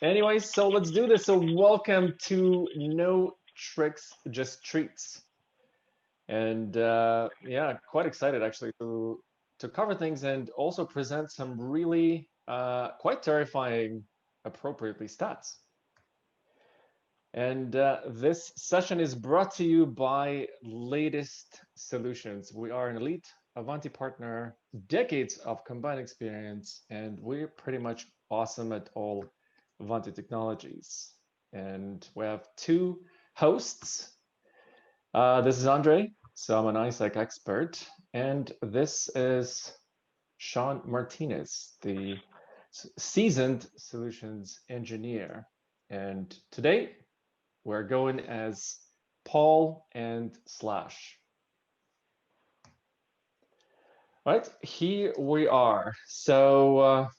Anyways, so let's do this. So welcome to No Tricks, Just Treats. And yeah, quite excited actually to cover things and also present some really quite terrifying, appropriately stats. And this session is brought to you by Latest Solutions. We are an elite Avanti partner, decades of combined experience, and we're pretty much awesome at all Avanti technologies. And we have two hosts. This is Andre, so I'm an ISEC expert, and this is Sean Martinez, the seasoned solutions engineer. And today we're going as Paul and Slash. All right, here we are. So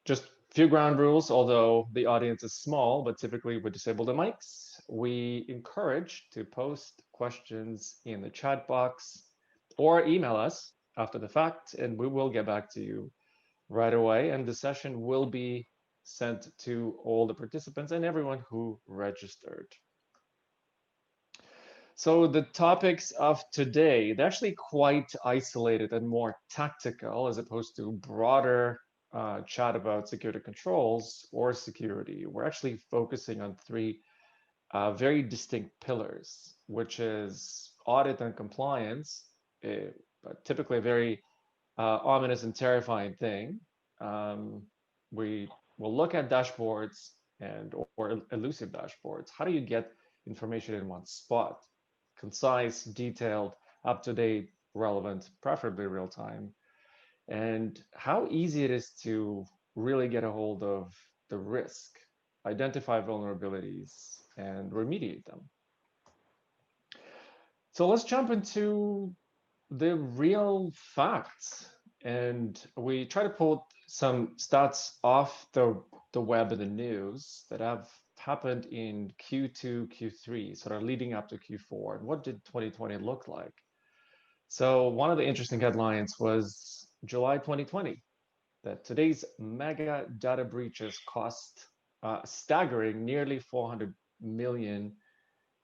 just a few ground rules, although the audience is small, but typically we disable the mics. We encourage to post questions in the chat box or email us after the fact, and we will get back to you right away. And the session will be sent to all the participants and everyone who registered. So the topics of today, they're actually quite isolated and more tactical as opposed to broader chat about security controls or security. We're actually focusing on three very distinct pillars, which is audit and compliance, typically a very ominous and terrifying thing. We will look at dashboards or elusive dashboards. How do you get information in one spot? Concise, detailed, up-to-date, relevant, preferably real-time, and how easy it is to really get a hold of the risk, identify vulnerabilities, and remediate them. So let's jump into the real facts. And we try to pull some stats off the web and the news that have happened in Q2, Q3, sort of leading up to Q4. And what did 2020 look like? So one of the interesting headlines was July 2020, that today's mega data breaches cost staggering nearly 400 million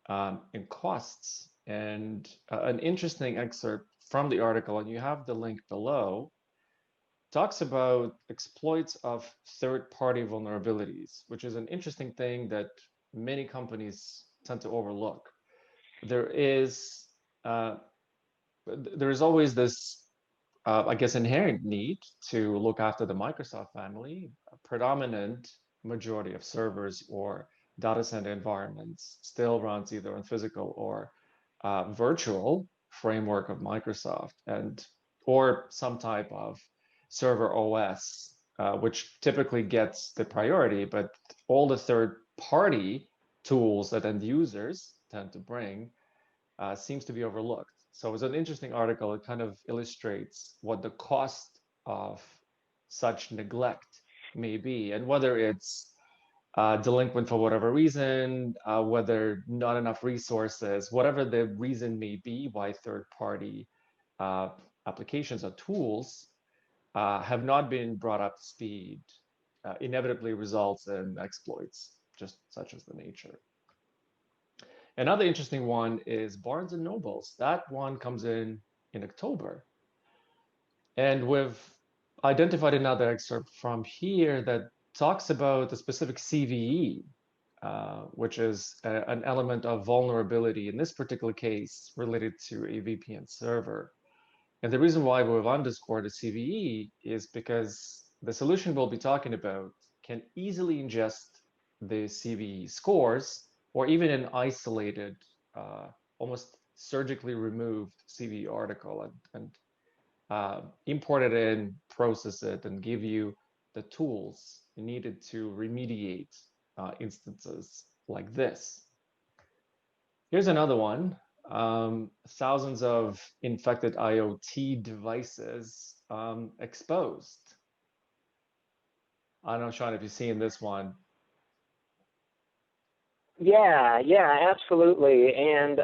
in costs. And an interesting excerpt from the article, and you have the link below, talks about exploits of third-party vulnerabilities, which is an interesting thing that many companies tend to overlook. There is always this, I guess, inherent need to look after the Microsoft family. A predominant majority of servers or data center environments still runs either on physical or virtual framework of Microsoft, or some type of server OS, which typically gets the priority, but all the third-party tools that end users tend to bring seems to be overlooked. So it's an interesting article. It kind of illustrates what the cost of such neglect may be, and whether it's delinquent for whatever reason, whether not enough resources, whatever the reason may be why third-party applications or tools have not been brought up to speed, inevitably results in exploits, just such as the nature. Another interesting one is Barnes and Nobles. That one comes in October. And we've identified another excerpt from here that talks about the specific CVE, which is an element of vulnerability, in this particular case, related to a VPN server. And the reason why we've underscored a CVE is because the solution we'll be talking about can easily ingest the CVE scores, or even an isolated, almost surgically removed CVE article, and import it in, process it, and give you the tools needed to remediate instances like this. Here's another one. Thousands of infected IoT devices exposed. I don't know, Sean, if you've seen this one. Yeah, absolutely. And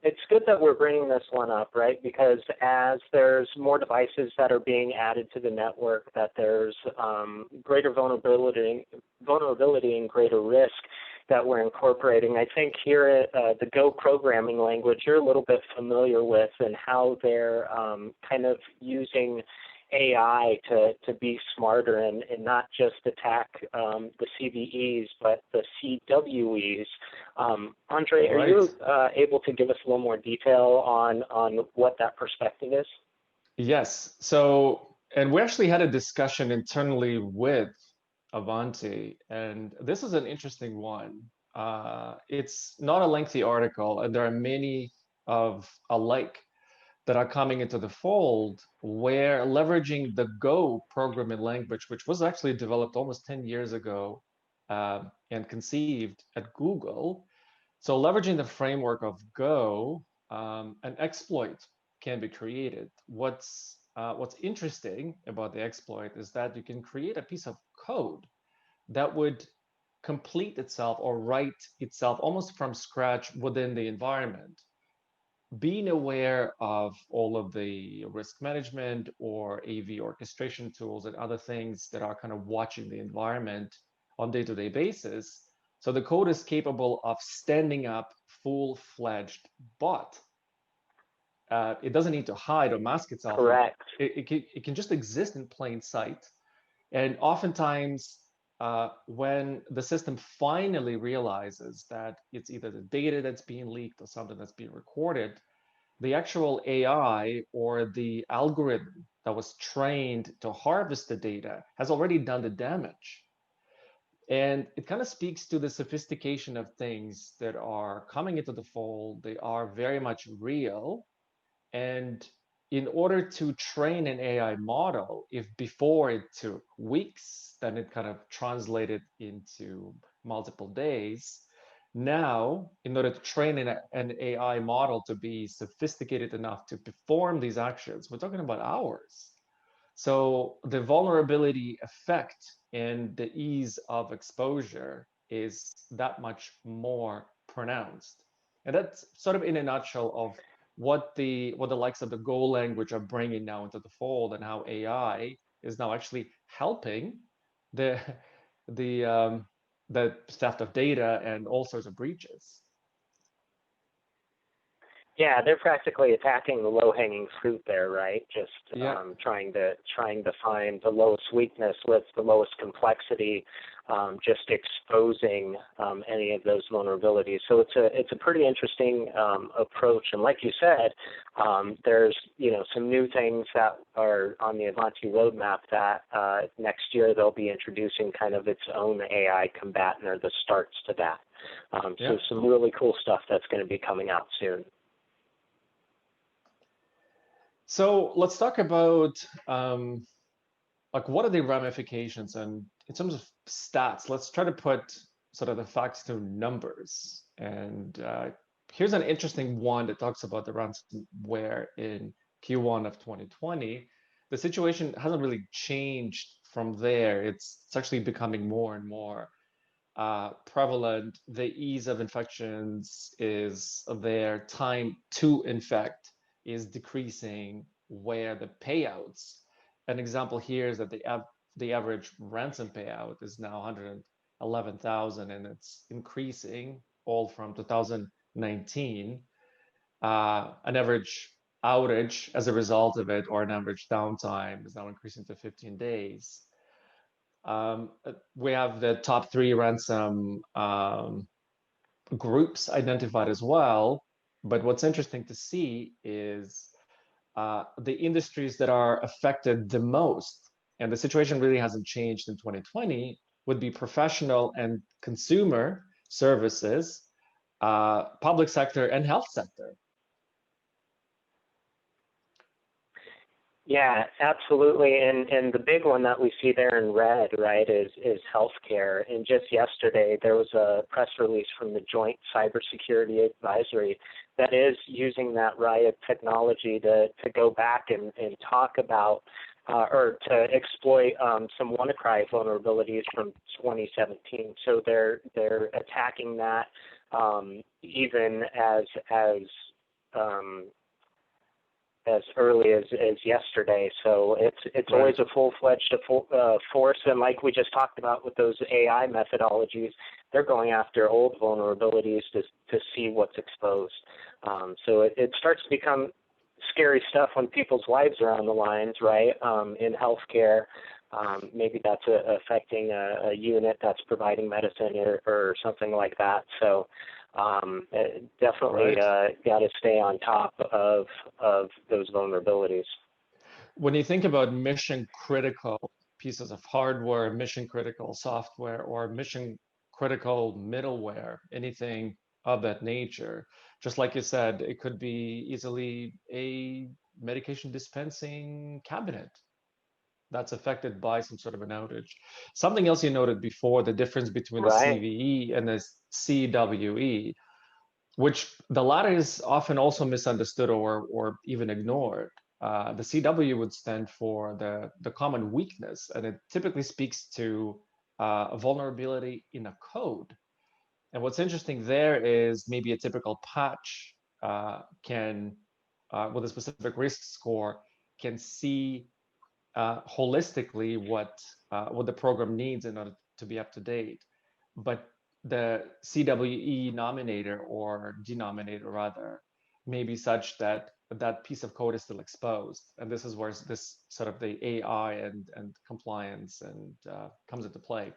it's good that we're bringing this one up, right? Because as there's more devices that are being added to the network, that there's greater vulnerability and greater risk that we're incorporating. I think here at the Go programming language, you're a little bit familiar with and how they're kind of using AI to be smarter and not just attack the CVEs, but the CWEs. Andre, are you able to give us a little more detail on what that perspective is? Yes. So, and we actually had a discussion internally with Avanti, and this is an interesting one. It's not a lengthy article, and there are many of alike that are coming into the fold where leveraging the Go programming language, which was actually developed almost 10 years ago and conceived at Google. So leveraging the framework of Go, an exploit can be created. What's interesting about the exploit is that you can create a piece of code that would complete itself or write itself almost from scratch within the environment. Being aware of all of the risk management or AV orchestration tools and other things that are kind of watching the environment on day-to-day basis. So the code is capable of standing up full-fledged bot. It doesn't need to hide or mask itself. Correct. It can just exist in plain sight. And oftentimes, when the system finally realizes that it's either the data that's being leaked or something that's being recorded, the actual AI or the algorithm that was trained to harvest the data has already done the damage. And it kind of speaks to the sophistication of things that are coming into the fold. They are very much real. And in order to train an AI model, if before it took weeks, then it kind of translated into multiple days. Now, in order to train an AI model to be sophisticated enough to perform these actions, we're talking about hours. So the vulnerability effect and the ease of exposure is that much more pronounced. And that's sort of in a nutshell of what the likes of the Go language are bringing now into the fold, and how AI is now actually helping the the the theft of data and all sorts of breaches. Yeah, they're practically attacking the low-hanging fruit there, right? Just trying to find the lowest weakness with the lowest complexity, just exposing any of those vulnerabilities. So it's a pretty interesting approach. And like you said, there's some new things that are on the Ivanti roadmap that next year they'll be introducing kind of its own AI combatant, or the starts to that. So some really cool stuff that's going to be coming out soon. So let's talk about like what are the ramifications, and in terms of stats, let's try to put sort of the facts to numbers. And here's an interesting one that talks about the ransomware in Q1 of 2020. The situation hasn't really changed from there. It's actually becoming more and more prevalent. The ease of infections is there. Time to infect is decreasing, where the payouts, an example here is that the average ransom payout is now 111,000, and it's increasing all from 2019. An average outage as a result of it, or an average downtime, is now increasing to 15 days. We have the top 3 ransom groups identified as well. But what's interesting to see is the industries that are affected the most, and the situation really hasn't changed in 2020, would be professional and consumer services, public sector, and health sector. Yeah, absolutely. And the big one that we see there in red, right, is healthcare. And just yesterday, there was a press release from the Joint Cybersecurity Advisory that is using that Riot technology to go back and talk about or to exploit some WannaCry vulnerabilities from 2017. So they're attacking that even as early as yesterday. So it's Right. always a full-fledged force. And like we just talked about with those AI methodologies, they're going after old vulnerabilities to see what's exposed. So it starts to become scary stuff when people's lives are on the lines, right? In healthcare, maybe that's affecting a unit that's providing medicine or something like that. So definitely got to stay on top of those vulnerabilities. When you think about mission critical pieces of hardware, mission critical software, or mission critical middleware, anything of that nature, just like you said, it could be easily a medication dispensing cabinet that's affected by some sort of an outage. Something else you noted before, the difference between the Right. CVE and the CWE, which the latter is often also misunderstood or even ignored. The CW would stand for the common weakness, and it typically speaks to a vulnerability in a code. And what's interesting there is maybe a typical patch can, with a specific risk score, can see holistically what the program needs in order to be up to date. But the CWE nominator or denominator rather may be such that that piece of code is still exposed. And this is where this sort of the AI and compliance and comes into play.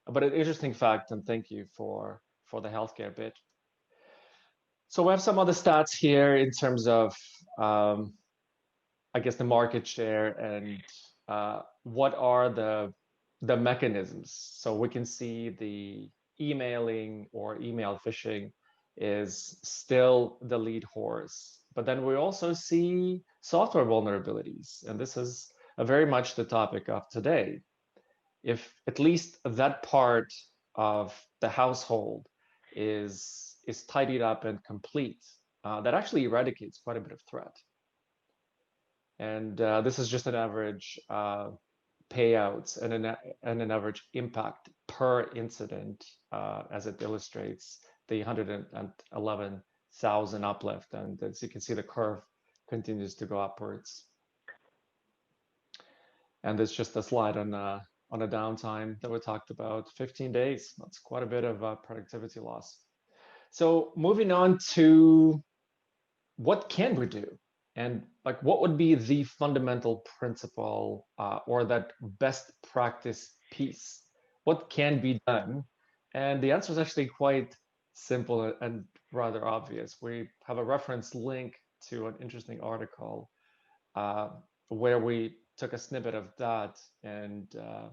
But an interesting fact, and thank you for the healthcare bit. So we have some other stats here in terms of I guess the market share and what are the mechanisms. So we can see the emailing or email phishing is still the lead horse. But then we also see software vulnerabilities, and this is very much the topic of today. If at least that part of the household is tidied up and complete, that actually eradicates quite a bit of threat. And this is just an average payouts and an average impact per incident, as it illustrates the 111,000 uplift. And as you can see, the curve continues to go upwards. And there's just a slide on a downtime that we talked about, 15 days. That's quite a bit of productivity loss. So moving on to what can we do? And like, what would be the fundamental principle or that best practice piece? What can be done? And the answer is actually quite simple and rather obvious. We have a reference link to an interesting article where we took a snippet of that, and a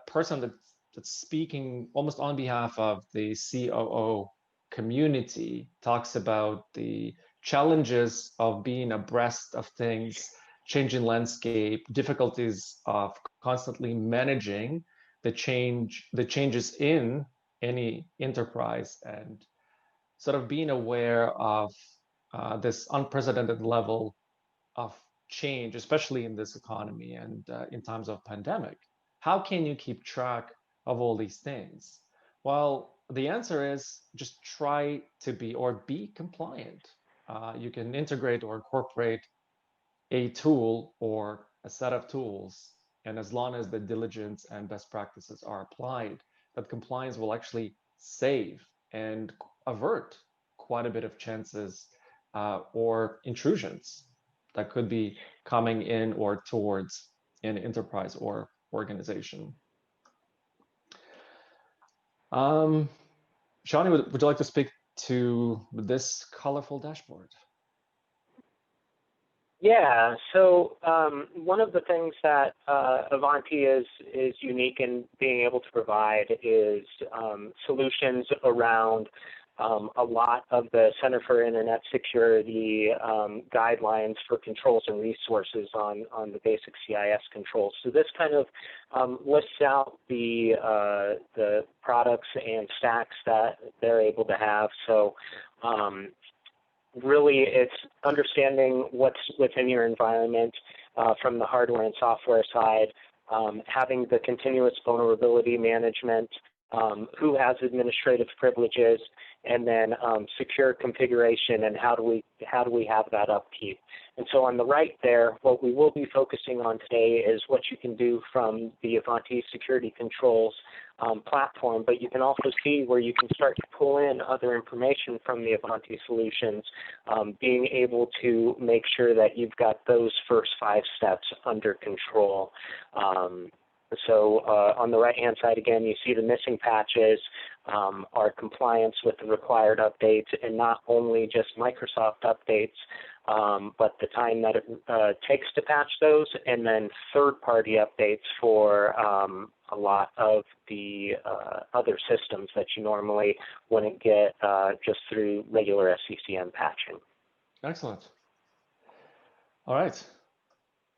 person that's speaking almost on behalf of the COO community talks about the challenges of being abreast of things, changing landscape, difficulties of constantly managing the changes in any enterprise, and sort of being aware of this unprecedented level of change, especially in this economy and in times of pandemic. How can you keep track of all these things? Well, the answer is just try to be compliant. You can integrate or incorporate a tool or a set of tools, and as long as the diligence and best practices are applied, that compliance will actually save and avert quite a bit of chances or intrusions that could be coming in or towards an enterprise or organization. Shawnee, would you like to speak to this colorful dashboard? Yeah, so one of the things that Ivanti is unique in being able to provide is solutions around a lot of the Center for Internet Security guidelines for controls and resources on the basic CIS controls. So this kind of lists out the products and stacks that they're able to have. So really, it's understanding what's within your environment from the hardware and software side, having the continuous vulnerability management, who has administrative privileges, and then secure configuration, and how do we have that upkeep. And so on the right there, what we will be focusing on today is what you can do from the Ivanti Security Controls platform, but you can also see where you can start to pull in other information from the Ivanti solutions, being able to make sure that you've got those first 5 steps under control. So on the right-hand side, again, you see the missing patches, our compliance with the required updates, and not only just Microsoft updates, but the time that it takes to patch those, and then third-party updates for a lot of the other systems that you normally wouldn't get just through regular SCCM patching. Excellent. All right.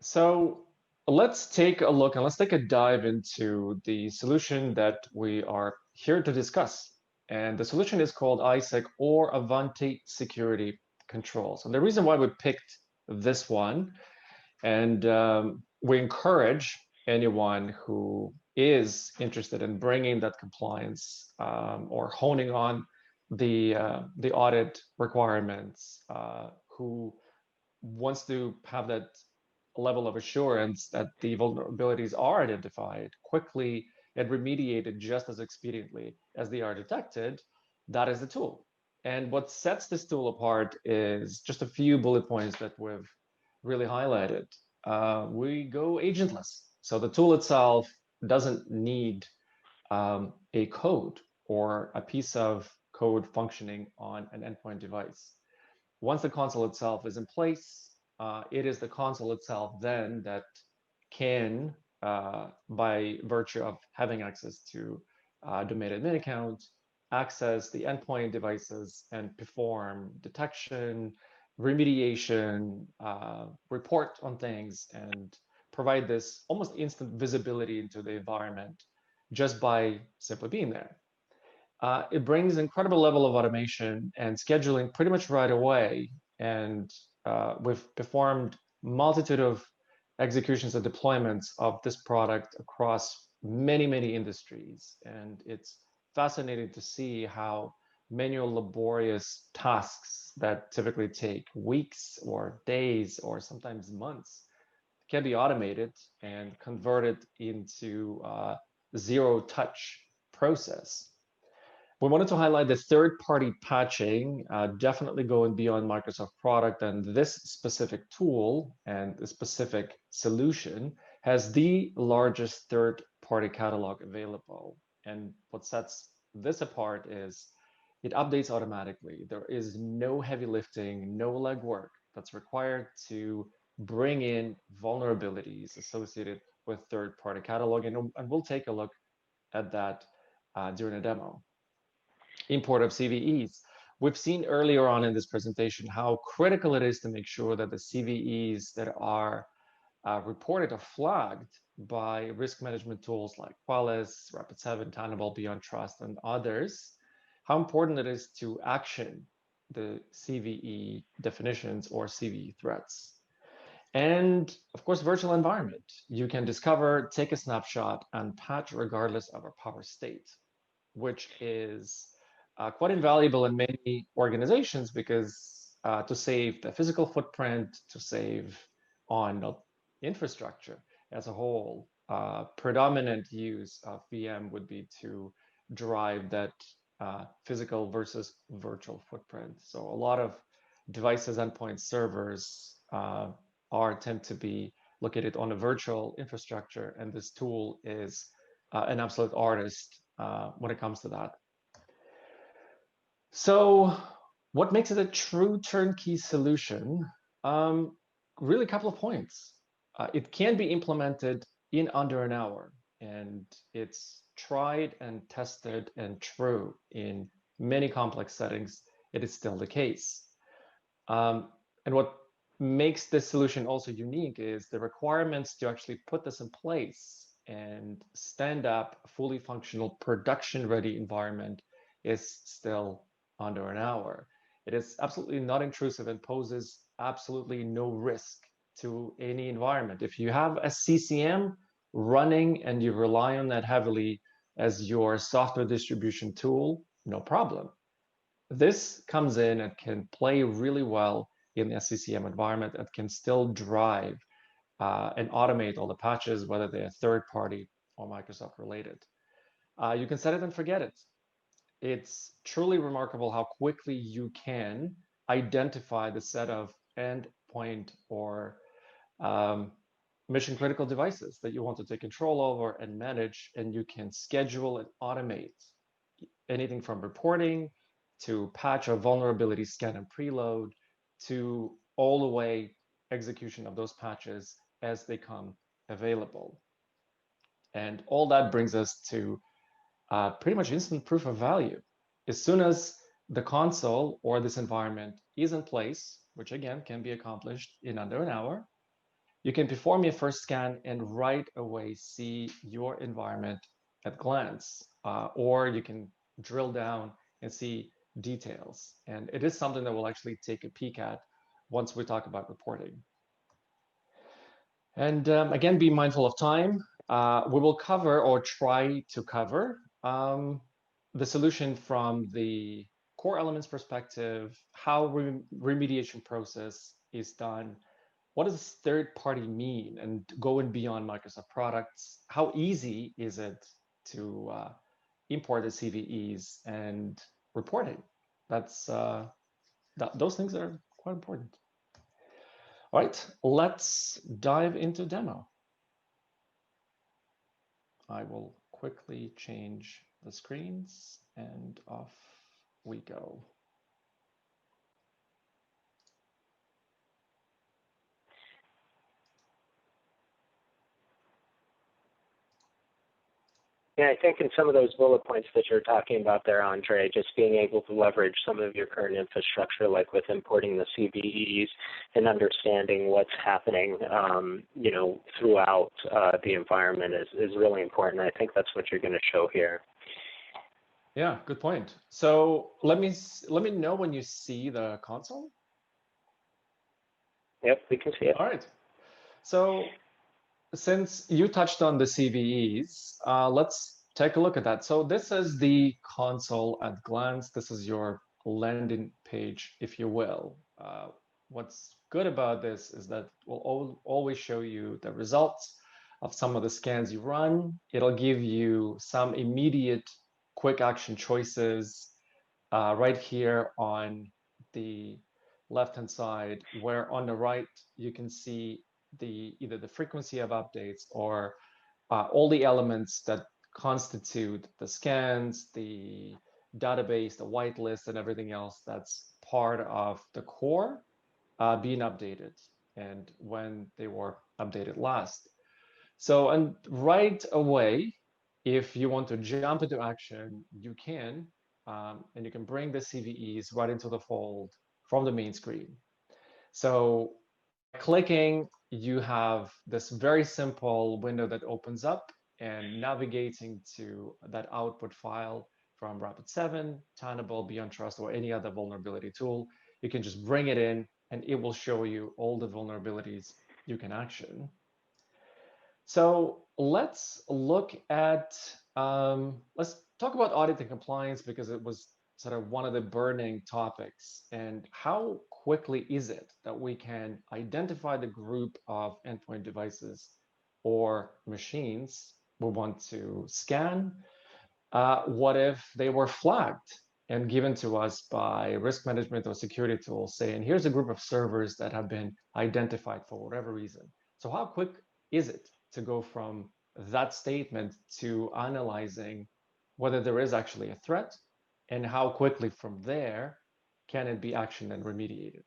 So let's take a look and let's take a dive into the solution that we are here to discuss. And the solution is called ISEC, or Ivanti Security Controls. And the reason why we picked this one, and we encourage anyone who is interested in bringing that compliance or honing on the audit requirements, who wants to have that level of assurance that the vulnerabilities are identified quickly and remediated just as expediently as they are detected, that is the tool. And what sets this tool apart is just a few bullet points that we've really highlighted. We go agentless. So the tool itself doesn't need a code or a piece of code functioning on an endpoint device. Once the console itself is in place, it is the console itself then that can, by virtue of having access to domain admin account, access the endpoint devices and perform detection, remediation, report on things, and provide this almost instant visibility into the environment just by simply being there. It brings incredible level of automation and scheduling pretty much right away. And we've performed multitude of executions and deployments of this product across many, many industries. And it's fascinating to see how manual laborious tasks that typically take weeks or days or sometimes months can be automated and converted into zero-touch process. We wanted to highlight the third-party patching, definitely going beyond Microsoft product, and this specific tool and the specific solution has the largest third-party catalog available. And what sets this apart is it updates automatically. There is no heavy lifting, no legwork that's required to bring in vulnerabilities associated with third-party catalog, and we'll take a look at that during a demo. Import of CVEs. We've seen earlier on in this presentation how critical it is to make sure that the CVEs that are reported or flagged by risk management tools like Qualys, Rapid7, Tenable, Beyond Trust, and others, how important it is to action the CVE definitions or CVE threats. And of course, virtual environment. You can discover, take a snapshot, and patch regardless of our power state, which is quite invaluable in many organizations because to save the physical footprint, to save on infrastructure as a whole, predominant use of VM would be to drive that physical versus virtual footprint. So a lot of devices, endpoint servers tend to be located on a virtual infrastructure, and this tool is an absolute artist when it comes to that. So what makes it a true turnkey solution? Really a couple of points. It can be implemented in under an hour, and it's tried and tested and true in many complex settings. It is still the case. And what makes this solution also unique is the requirements to actually put this in place and stand up a fully functional production-ready environment is still under an hour. It is absolutely not intrusive and poses absolutely no risk to any environment. If you have a CCM running and you rely on that heavily as your software distribution tool, no problem. This comes in and can play really well in the SCCM environment and can still drive and automate all the patches, whether they're third party or Microsoft related. You can set it and forget it. It's truly remarkable how quickly you can identify the set of endpoint or mission critical devices that you want to take control over and manage, and you can schedule and automate anything from reporting to patch or vulnerability scan and preload to all the way execution of those patches as they come available. And all that brings us to pretty much instant proof of value. As soon as the console or this environment is in place, which again can be accomplished in under an hour, you can perform your first scan and right away see your environment at glance, or you can drill down and see details. And it is something that we'll actually take a peek at once we talk about reporting. And again, be mindful of time. We will cover or try to cover the solution from the core elements perspective, how remediation process is done, what does third party mean, and going beyond Microsoft products, how easy is it to import the CVEs and reporting. That's those things are quite important. All right, let's dive into demo. I will quickly change the screens and off we go. Yeah, I think in some of those bullet points that you're talking about there, Andre, just being able to leverage some of your current infrastructure, like with importing the CVEs and understanding what's happening, throughout the environment is really important. I think that's what you're going to show here. Yeah, good point. So let me know when you see the console. Yep, we can see it. All right. So since you touched on the CVEs, let's take a look at that. So this is the console at glance. This is your landing page, if you will. What's good about this is that we'll always show you the results of some of the scans you run. It'll give you some immediate quick action choices right here on the left-hand side, where on the right you can see either the frequency of updates or all the elements that constitute the scans, the database, the whitelist, and everything else that's part of the core being updated and when they were updated last. So, and right away, if you want to jump into action, you can, and you can bring the CVEs right into the fold from the main screen. So clicking, you have this very simple window that opens up, and navigating to that output file from Rapid7, Tenable, Beyond Trust, or any other vulnerability tool, you can just bring it in and it will show you all the vulnerabilities you can action. So let's look at, let's talk about audit and compliance, because it was sort of one of the burning topics. And how quickly is it that we can identify the group of endpoint devices or machines we want to scan? What if they were flagged and given to us by risk management or security tools saying, here's a group of servers that have been identified for whatever reason? So how quick is it to go from that statement to analyzing whether there is actually a threat, and how quickly from there can it be actioned and remediated?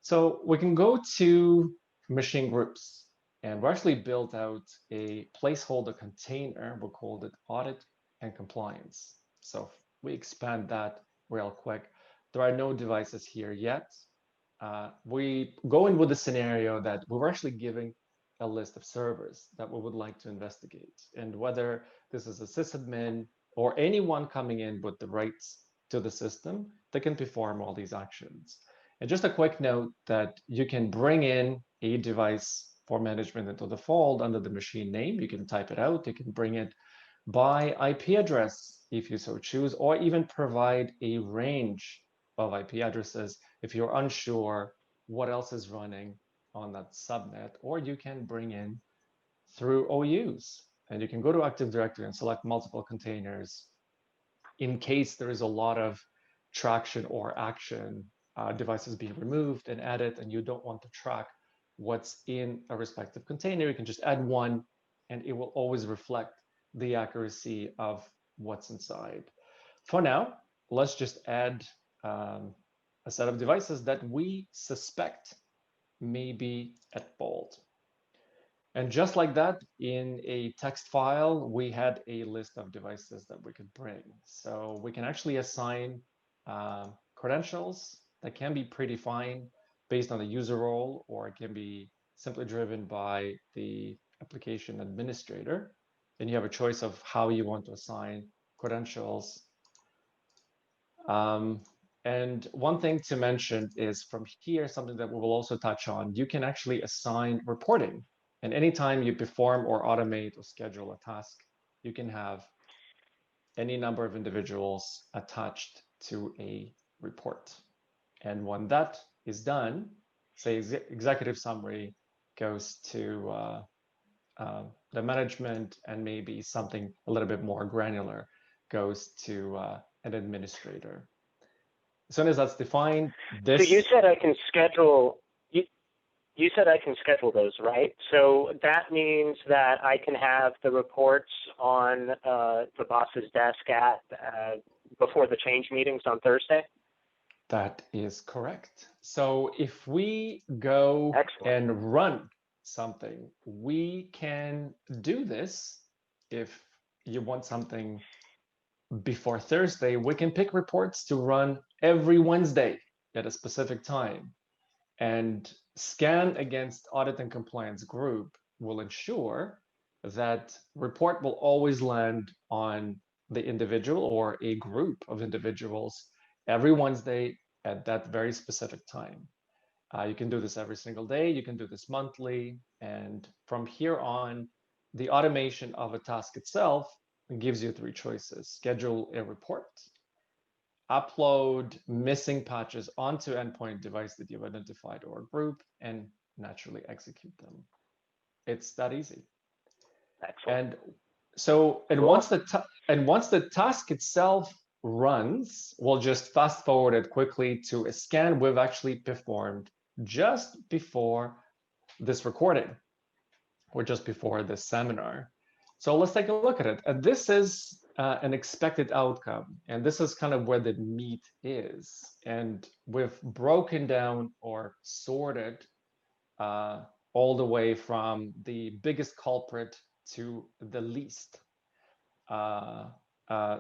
So we can go to machine groups, and we actually built out a placeholder container. We called it Audit and Compliance. So we expand that real quick. There are no devices here yet. We go in with the scenario that we were actually giving a list of servers that we would like to investigate, and whether this is a sysadmin or anyone coming in with the right to the system that can perform all these actions. And just a quick note that you can bring in a device for management into the fold under the machine name. You can type it out. You can bring it by IP address if you so choose, or even provide a range of IP addresses if you're unsure what else is running on that subnet, or you can bring in through OUs. And you can go to Active Directory and select multiple containers in case there is a lot of traction or action, devices being removed and added, and you don't want to track what's in a respective container. You can just add one, and it will always reflect the accuracy of what's inside. For now, let's just add a set of devices that we suspect may be at fault. And just like that, in a text file, we had a list of devices that we could bring. So we can actually assign credentials that can be predefined based on the user role, or it can be simply driven by the application administrator. And you have a choice of how you want to assign credentials. And one thing to mention is from here, something that we will also touch on, you can actually assign reporting. And anytime you perform or automate or schedule a task, you can have any number of individuals attached to a report. And when that is done, say executive summary goes to the management, and maybe something a little bit more granular goes to an administrator. As soon as that's defined, this. So you said I can schedule. You said I can schedule those, right? So that means that I can have the reports on the boss's desk at before the change meetings on Thursday? That is correct. So if we go Excellent. and run something, we can do this. If you want something before Thursday, we can pick reports to run every Wednesday at a specific time. And scan against audit and compliance group will ensure that report will always land on the individual or a group of individuals every Wednesday at that very specific time. You can do this every single day. You can do this monthly. And from here on, the automation of a task itself gives you three choices: schedule a report, upload missing patches onto endpoint device that you've identified or group, and naturally execute them. It's that easy. Excellent. And so, and cool. once the task itself runs, we'll just fast forward it quickly to a scan we've actually performed just before this recording, or just before this seminar. So let's take a look at it. And this is an expected outcome. And this is kind of where the meat is. And we've broken down or sorted all the way from the biggest culprit to the least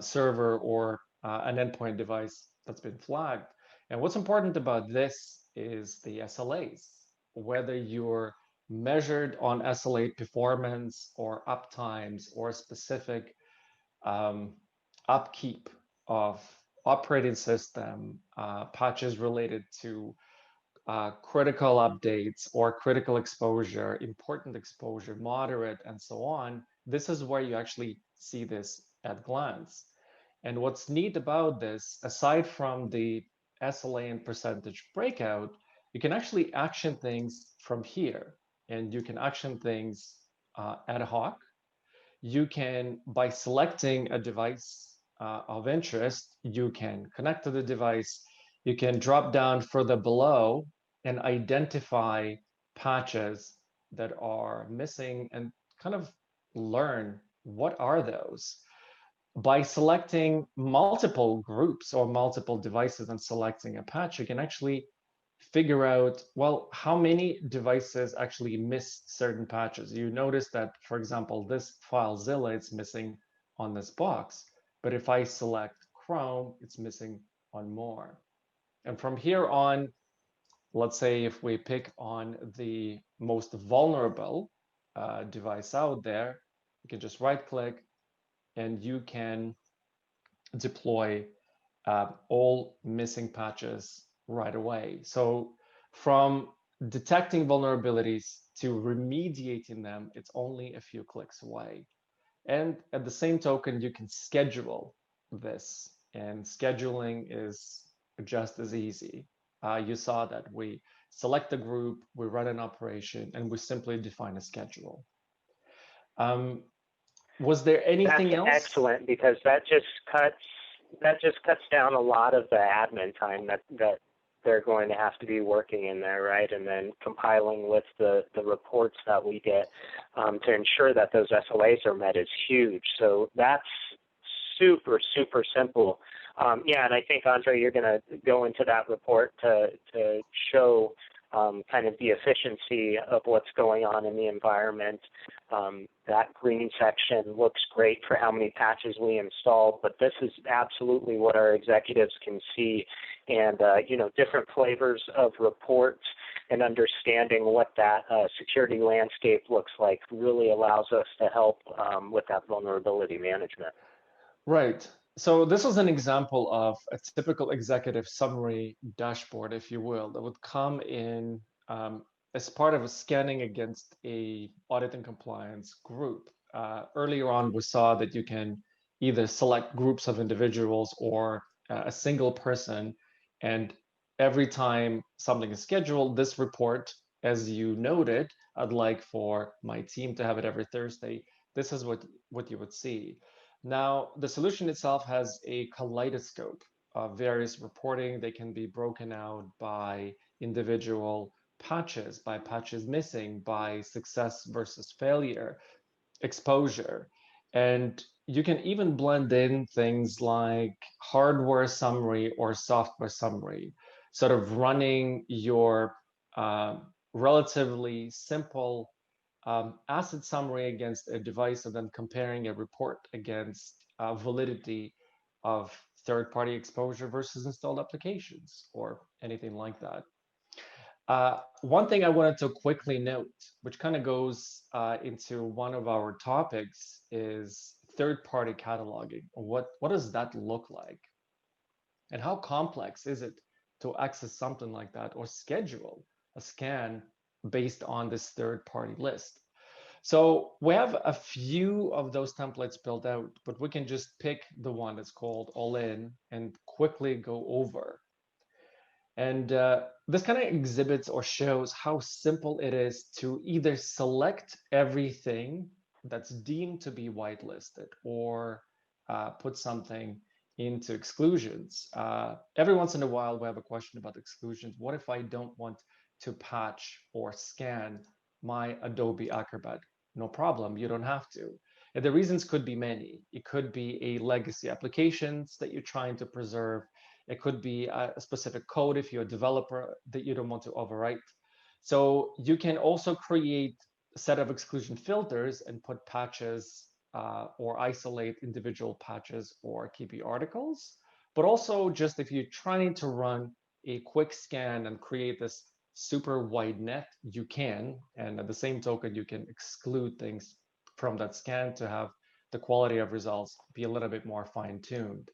server or an endpoint device that's been flagged. And what's important about this is the SLAs, whether you're measured on SLA performance or uptimes or specific upkeep of operating system, patches related to critical updates or critical exposure, important exposure, moderate, and so on. This is where you actually see this at glance. And what's neat about this, aside from the SLA and percentage breakout, you can actually action things from here. And you can action things ad hoc. You can, by selecting a device of interest, you can connect to the device. You can drop down further below and identify patches that are missing and kind of learn what are those. By selecting multiple groups or multiple devices and selecting a patch, you can actually figure out, well, how many devices actually miss certain patches. You notice that, for example, this FileZilla, it's missing on this box. But if I select Chrome, it's missing on more. And from here on, let's say if we pick on the most vulnerable device out there, you can just right click and you can deploy all missing patches right away. So from detecting vulnerabilities to remediating them, it's only a few clicks away. And at the same token, you can schedule this, and scheduling is just as easy. You saw that we select a group, we run an operation, and we simply define a schedule. Was there anything else? That's excellent, because that just cuts down a lot of the admin time that they're going to have to be working in there, right? And then compiling with the reports that we get to ensure that those SLAs are met is huge. So that's super, super simple. Yeah, and I think, Andre, you're going to go into that report to show kind of the efficiency of what's going on in the environment. That green section looks great for how many patches we installed, but this is absolutely what our executives can see. And, different flavors of reports and understanding what that security landscape looks like really allows us to help with that vulnerability management. Right. So this was an example of a typical executive summary dashboard, if you will, that would come in as part of a scanning against a audit and compliance group. Earlier on, we saw that you can either select groups of individuals or a single person, and every time something is scheduled, this report, as you noted, I'd like for my team to have it every Thursday. This is what you would see. Now, the solution itself has a kaleidoscope of various reporting. They can be broken out by individual patches, by patches missing, by success versus failure, exposure. And you can even blend in things like hardware summary or software summary, sort of running your relatively simple asset summary against a device and then comparing a report against validity of third-party exposure versus installed applications or anything like that. One thing I wanted to quickly note, which kind of goes into one of our topics, is third-party cataloging. What does that look like? And how complex is it to access something like that or schedule a scan based on this third-party list? So we have a few of those templates built out, but we can just pick the one that's called All In and quickly go over. And this kind of exhibits or shows how simple it is to either select everything that's deemed to be whitelisted or put something into exclusions. Every once in a while, we have a question about exclusions. What if I don't want to patch or scan my Adobe Acrobat? No problem, you don't have to. And the reasons could be many. It could be a legacy applications that you're trying to preserve. It could be a specific code if you're a developer that you don't want to overwrite. So you can also create a set of exclusion filters and put patches or isolate individual patches or key articles. But also just if you're trying to run a quick scan and create this super wide net, you can. And at the same token, you can exclude things from that scan to have the quality of results be a little bit more fine-tuned.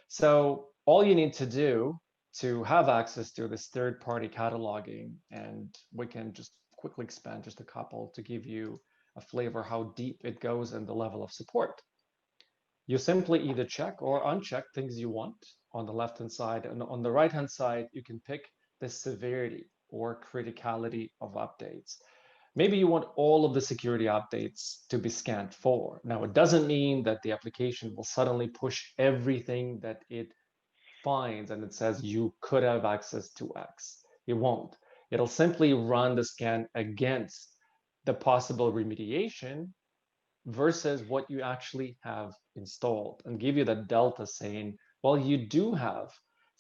So all you need to do to have access to this third-party cataloging, and we can just quickly expand just a couple to give you a flavor how deep it goes and the level of support. You simply either check or uncheck things you want on the left-hand side, and on the right-hand side, you can pick the severity or criticality of updates. Maybe you want all of the security updates to be scanned for. Now, it doesn't mean that the application will suddenly push everything that it finds and it says you could have access to X. It won't. It'll simply run the scan against the possible remediation versus what you actually have installed and give you that delta saying, well, you do have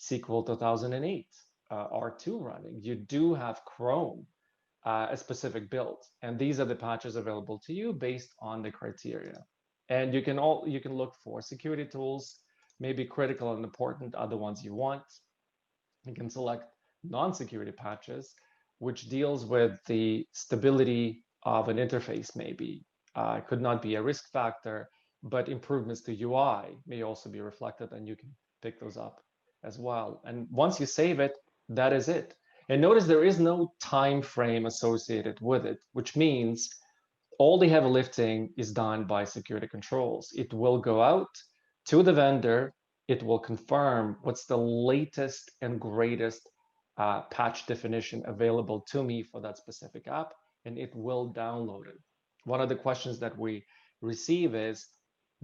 SQL 2008 R2 running. You do have Chrome, a specific build, and these are the patches available to you based on the criteria. And you can look for security tools, maybe critical and important, other ones you want. You can select non-security patches, which deals with the stability of an interface maybe. It could not be a risk factor, but improvements to UI may also be reflected, and you can pick those up as well. And once you save it, that is it. And notice there is no time frame associated with it, which means all the heavy lifting is done by security controls. It will go out to the vendor. It will confirm what's the latest and greatest patch definition available to me for that specific app, and it will download it. One of the questions that we receive is,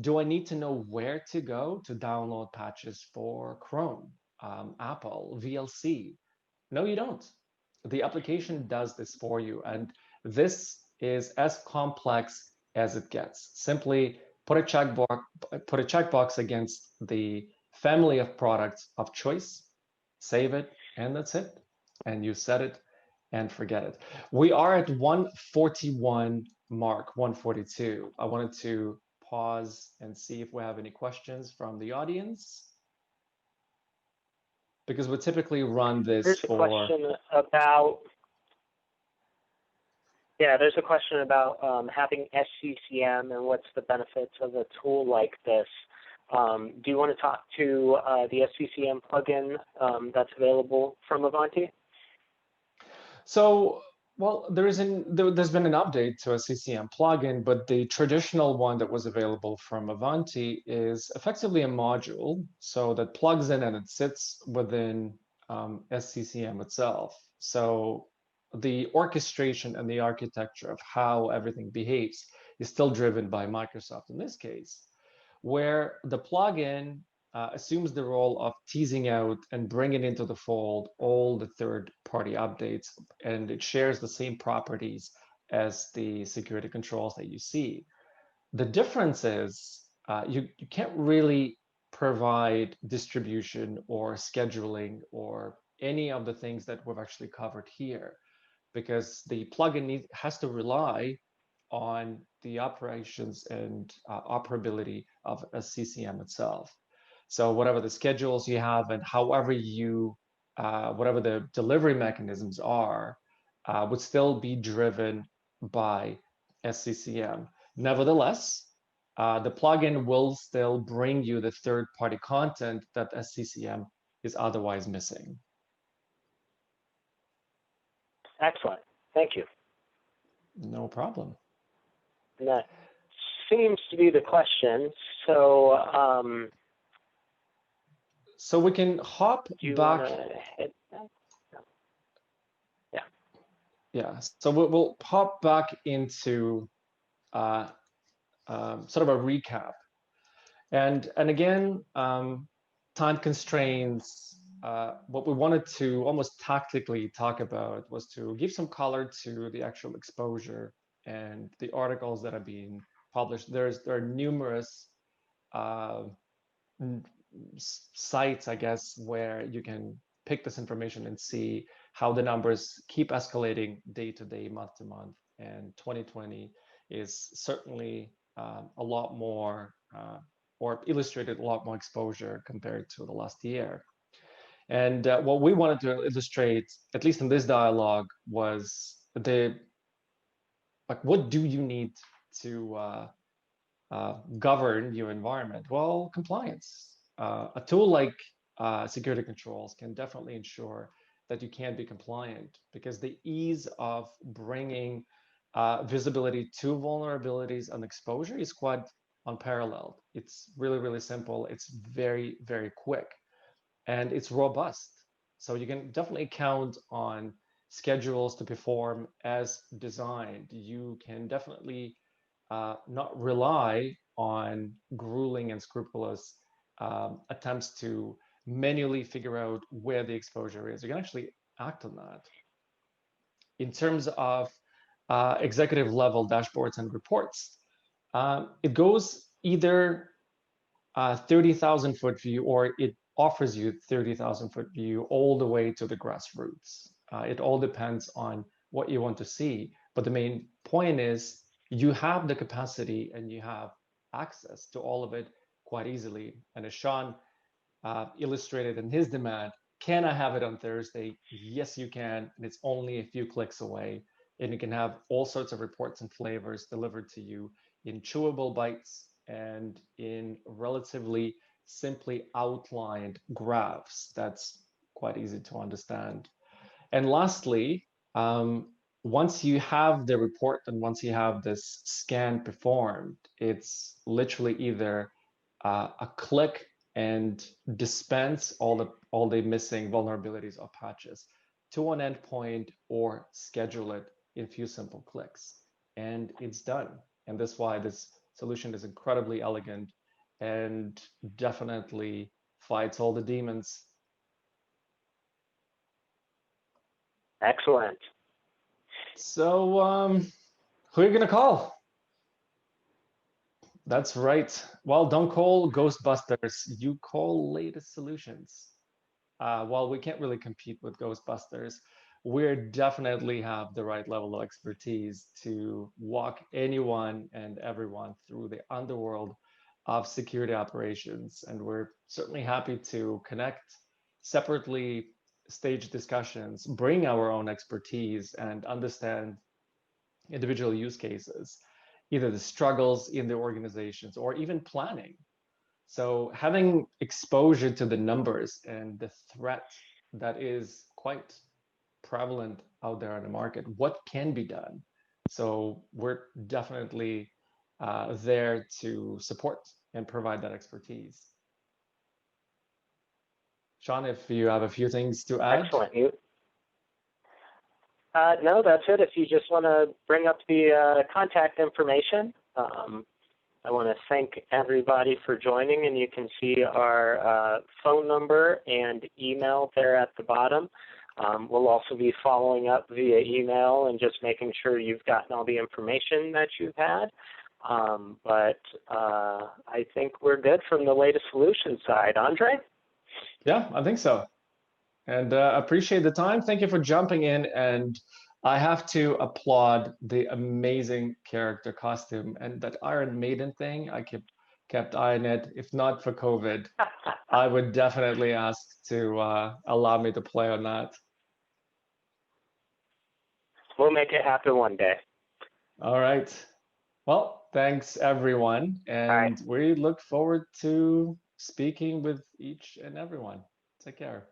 do I need to know where to go to download patches for Chrome, Apple, VLC? No, you don't. The application does this for you, and this is as complex as it gets. Simply put a checkbox against the family of products of choice, save it, and that's it. And you set it and forget it. We are at 141 mark, 142. I wanted to pause and see if we have any questions from the audience, because we typically run this There's a question about, there's a question about having SCCM and what's the benefits of a tool like this. Do you want to talk to the SCCM plugin that's available from Ivanti? So, well, there's been an update to a CCM plugin, but the traditional one that was available from Ivanti is effectively a module, so that plugs in and it sits within SCCM itself. So the orchestration and the architecture of how everything behaves is still driven by Microsoft in this case, where the plugin assumes the role of teasing out and bringing into the fold all the third-party updates, and it shares the same properties as the security controls that you see. The difference is you can't really provide distribution or scheduling or any of the things that we've actually covered here, because the plugin has to rely on the operations and operability of a CCM itself. So whatever the schedules you have and however you, whatever the delivery mechanisms are, would still be driven by SCCM. Nevertheless, the plugin will still bring you the third-party content that SCCM is otherwise missing. Excellent. Thank you. No problem. And that seems to be the question. So, so we can hop back. Yeah. Yeah. So we'll hop back into sort of a recap, and again, time constraints. What we wanted to almost tactically talk about was to give some color to the actual exposure and the articles that are being published. There are numerous sites, I guess, where you can pick this information and see how the numbers keep escalating day to day, month to month. And 2020 is certainly a lot more, or illustrated a lot more exposure compared to the last year. And what we wanted to illustrate, at least in this dialogue, was what do you need to govern your environment? Well, compliance. A tool like security controls can definitely ensure that you can be compliant, because the ease of bringing visibility to vulnerabilities and exposure is quite unparalleled. It's really, really simple. It's very, very quick, and it's robust. So you can definitely count on schedules to perform as designed. You can definitely not rely on grueling and scrupulous attempts to manually figure out where the exposure is. You can actually act on that. In terms of executive level dashboards and reports, it goes either 30,000 foot view, or it offers you 30,000 foot view all the way to the grassroots. It all depends on what you want to see. But the main point is you have the capacity and you have access to all of it quite easily. And as Sean illustrated in his demand, can I have it on Thursday? Yes, you can. And it's only a few clicks away. And you can have all sorts of reports and flavors delivered to you in chewable bites and in relatively simply outlined graphs. That's quite easy to understand. And lastly, once you have the report and once you have this scan performed, it's literally either a click and dispense all the missing vulnerabilities or patches to an endpoint, or schedule it in a few simple clicks, and it's done. And that's why this solution is incredibly elegant and definitely fights all the demons. Excellent. So who are you gonna call? That's right. Well, don't call Ghostbusters. You call Latest Solutions. While we can't really compete with Ghostbusters, we definitely have the right level of expertise to walk anyone and everyone through the underworld of security operations. And we're certainly happy to connect separately, stage discussions, bring our own expertise, and understand individual use cases, either the struggles in the organizations or even planning. So having exposure to the numbers and the threat that is quite prevalent out there on the market, what can be done? So we're definitely there to support and provide that expertise. Sean, if you have a few things to add. Excellent. No, that's it. If you just want to bring up the contact information, I want to thank everybody for joining, and you can see our phone number and email there at the bottom. We'll also be following up via email and just making sure you've gotten all the information that you've had. But I think we're good from the latest solution side. Andre? Yeah, I think so. And appreciate the time. Thank you for jumping in. And I have to applaud the amazing character costume and that Iron Maiden thing. I kept eyeing it. If not for COVID, I would definitely ask to allow me to play on that. We'll make it happen one day. All right. Well, thanks everyone. And we look forward to speaking with each and everyone. Take care.